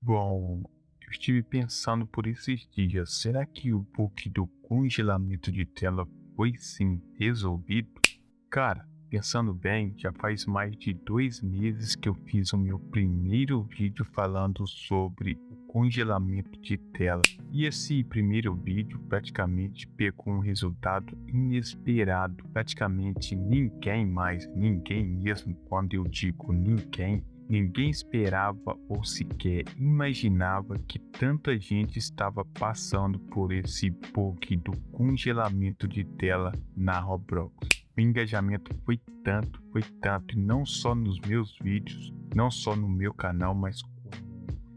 Bom, eu estive pensando por esses dias, será que o bug do congelamento de tela foi sim resolvido? Cara, pensando bem, já faz mais de 2 meses que eu fiz o meu primeiro vídeo falando sobre o congelamento de tela. E esse primeiro vídeo praticamente pegou um resultado inesperado. Praticamente ninguém mesmo, quando eu digo ninguém esperava ou sequer imaginava que tanta gente estava passando por esse bug do congelamento de tela na Roblox. O engajamento foi tanto, e não só nos meus vídeos, não só no meu canal, mas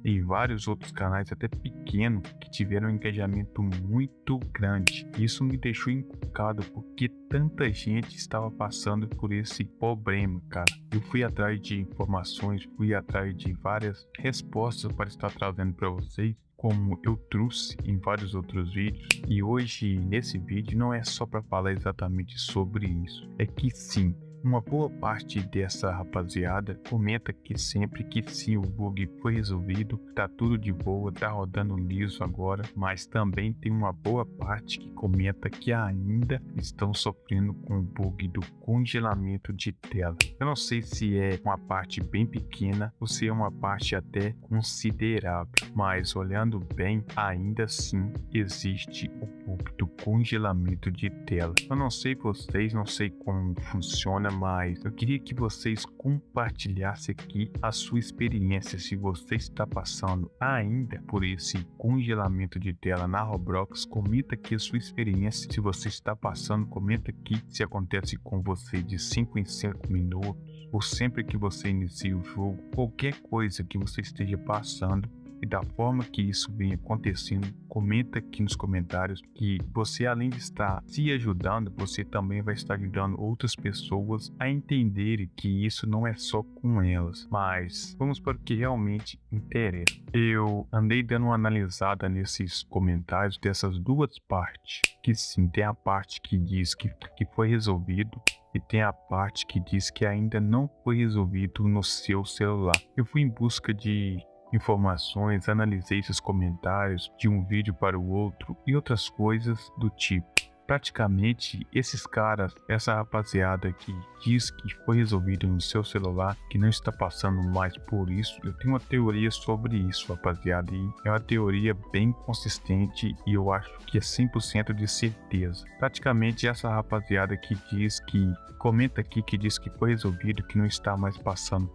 em vários outros canais, até pequenos, que tiveram um engajamento muito grande. Isso me deixou encucado porque tanta gente estava passando por esse problema, cara. Eu fui atrás de informações, fui atrás de várias respostas para estar trazendo para vocês, como eu trouxe em vários outros vídeos. E hoje, nesse vídeo, não é só para falar exatamente sobre isso. É que sim, uma boa parte dessa rapaziada comenta que sempre que sim, o bug foi resolvido, tá tudo de boa, tá rodando liso agora, mas também tem uma boa parte que comenta que ainda estão sofrendo com o bug do congelamento de tela. Eu não sei se é uma parte bem pequena ou se é uma parte até considerável, mas olhando bem, ainda assim existe o bug do congelamento de tela. Eu não sei vocês, não sei como funciona, mas eu queria que vocês compartilhassem aqui a sua experiência, se você está passando ainda por esse congelamento de tela na Roblox. Comenta aqui a sua experiência, se você está passando, comenta aqui se acontece com você de 5 em 5 minutos, ou sempre que você inicia o jogo, qualquer coisa que você esteja passando. E da forma que isso vem acontecendo, comenta aqui nos comentários que você, além de estar se ajudando, você também vai estar ajudando outras pessoas a entenderem que isso não é só com elas. Mas vamos para o que realmente interessa. Eu andei dando uma analisada nesses comentários dessas duas partes, que sim, tem a parte que diz que foi resolvido, e tem a parte que diz que ainda não foi resolvido no seu celular. Eu fui em busca de informações, analisei esses comentários de um vídeo para o outro e outras coisas do tipo. Praticamente esses caras, essa rapaziada que diz que foi resolvido no seu celular, que não está passando mais por isso, eu tenho uma teoria sobre isso, rapaziada, e é uma teoria bem consistente e eu acho que é 100% de certeza. Praticamente essa rapaziada que diz que comenta aqui que diz que foi resolvido, que não está mais passando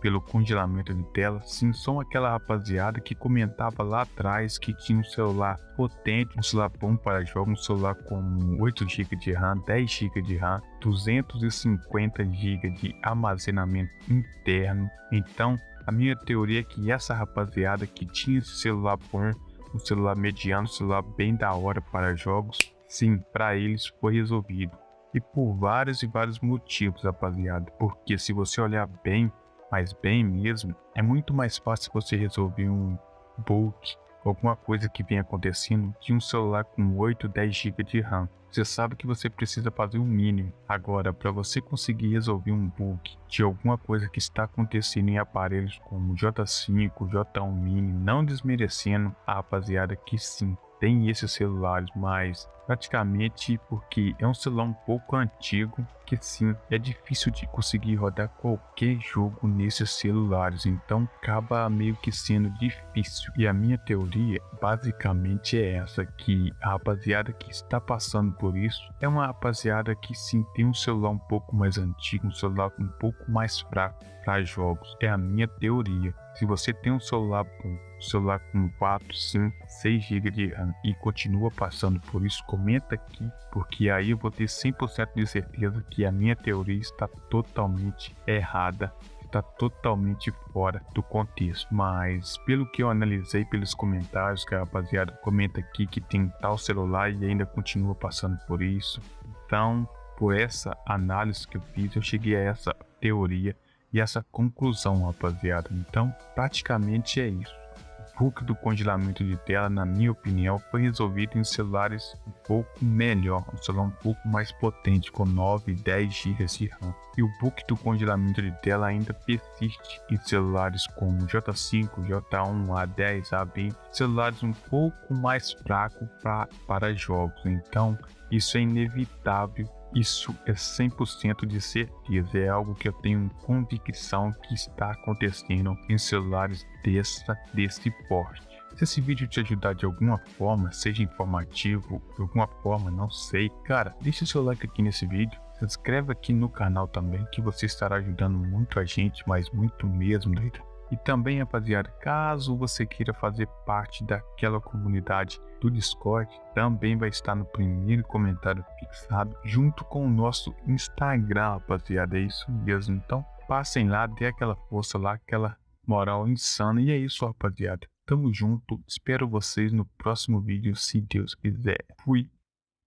pelo congelamento de tela. Sim, são aquela rapaziada que comentava lá atrás que tinha um celular potente, um celular bom para jogos, um celular com 8 GB de RAM, 10 GB de RAM, 250 GB de armazenamento interno. Então, a minha teoria é que essa rapaziada que tinha esse celular bom, um celular mediano, um celular bem da hora para jogos, sim, para eles foi resolvido. E por vários e vários motivos, rapaziada. Porque se você olhar bem, mas bem mesmo, é muito mais fácil você resolver um bug, alguma coisa que vem acontecendo, de um celular com 8, 10 GB de RAM. Você sabe que você precisa fazer o mínimo. Agora, para você conseguir resolver um bug de alguma coisa que está acontecendo em aparelhos como J5, J1 Mini, não desmerecendo a rapaziada que sim, tem esses celulares, mas praticamente porque é um celular um pouco antigo, que sim, é difícil de conseguir rodar qualquer jogo nesses celulares, então acaba meio que sendo difícil. E a minha teoria basicamente é essa, que a rapaziada que está passando por isso é uma rapaziada que sim tem um celular um pouco mais antigo, um celular um pouco mais fraco para jogos. É a minha teoria. Se você tem um celular com 4, 5, 6 GB de RAM e continua passando por isso, comenta aqui, porque aí eu vou ter 100% de certeza que a minha teoria está totalmente errada, está totalmente fora do contexto. Mas pelo que eu analisei pelos comentários, que a rapaziada comenta aqui que tem tal celular e ainda continua passando por isso, então por essa análise que eu fiz, eu cheguei a essa teoria e essa conclusão, rapaziada. Então praticamente é isso. bug do congelamento de tela, na minha opinião, foi resolvido em celulares um pouco melhor, um celular um pouco mais potente, com 9 e 10 GB de RAM. E o bug do congelamento de tela ainda persiste em celulares como J5, J1, A10, A20, celulares um pouco mais fracos para jogos. Então, isso é inevitável. Isso é 100% de certeza, é algo que eu tenho convicção que está acontecendo em celulares desse porte. Se esse vídeo te ajudar de alguma forma, seja informativo, de alguma forma, não sei, cara, deixa o seu like aqui nesse vídeo, se inscreve aqui no canal também, que você estará ajudando muito a gente, mas muito mesmo, doido. E também, rapaziada, caso você queira fazer parte daquela comunidade do Discord, também vai estar no primeiro comentário fixado, junto com o nosso Instagram, rapaziada. É isso mesmo. Então, passem lá, dê aquela força lá, aquela moral insana. E é isso, rapaziada. Tamo junto. Espero vocês no próximo vídeo, se Deus quiser. Fui.